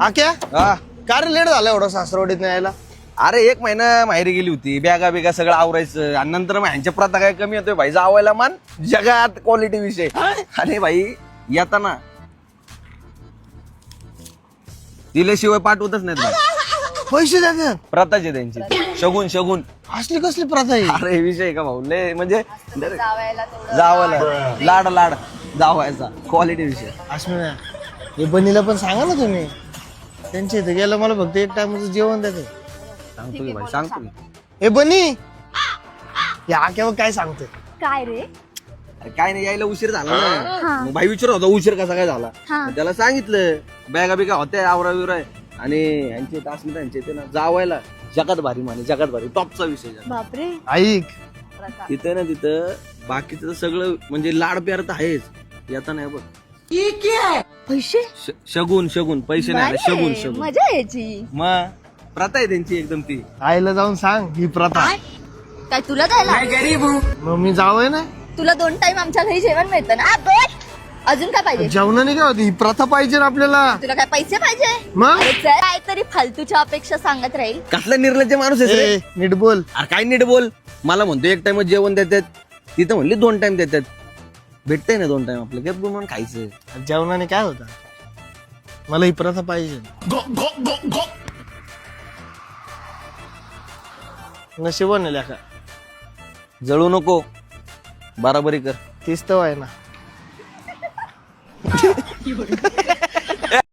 आक्या हा का रे लेट झालं एवढं सासरवाडीत नाही यायला? अरे 1 महिना माहेरी गेली होती, बॅगा बिगा सगळं आवरायचं आणि नंतर मग ह्यांच्या प्रथा काय कमी होतोय भाई, जावायला मान जगात क्वालिटी विषय. आणि भाई येताना दिल्याशिवाय पाठवतच नाहीत भाई. पैसे द्यायचे प्रथाच आहे त्यांची, शगुन शगुन. असली कसली प्रथा आहे? अरे विषय का भाऊ, लय म्हणजे जावायला तेवढं जावायला लाड लाड जावायचा क्वालिटी विषय. अस्मिना हे बनीला पण सांगा ना तुम्ही, त्यांच्या इथे गेलं मला फक्त एक टाइमचं जेवण द्यायचं. सांगतो की भाई, सांगतो की. हे बनी या आक्यावर काय सांगते? काय रे? अरे काय नाही, यायला उशीर झाला ना. मग भाई विचारत होता उशीर कसा काय झाला. मग त्याला सांगितलं बॅगा बिगा होत्या आवरा बिवरा आणि यांचे तासमिता यांचे ते ना जावायला जगात भारी माने, जगात भारी टॉपचा विषय झाला. बापरे. ऐक तिथं ना तिथं बाकीचं तर सगळं म्हणजे लाड प्यार तर आहेच, येता नाही बघ. पैसे शगुन शगुन, पैसे नाही आले, शगुन शगुन. मजा यायची. मग प्रथा आहे त्यांची एकदम ती. आईला जाऊन सांग ही प्रथा. काय तुला जायला? मग मी जावंय ना, तुला 2 टाइम आमच्या घरी जेवण मिळतं ना. अजून काय पाहिजे? जेवणाने काय होती? ही प्रथा पाहिजे ना आपल्याला. तुला काय पैसे पाहिजे? मग अरे चल, काहीतरी फालतूच्या अपेक्षा सांगत राहील. कसला निर्लज्ज माणूस आहे रे. ए, नीट बोल. अरे काय नीट बोल. मला म्हणतो 1 टाइम जेवण देतात, तिथं म्हणली 2 टाइम देतात. भेटतंय ना 2 टाइम आपलं, गप म्हणून खायचं. जेवणाने काय होतं? मला ही प्रथा पाहिजे. नशिबाने लेखा जळू नको, बराबरी कर. तीच तर आहे ना.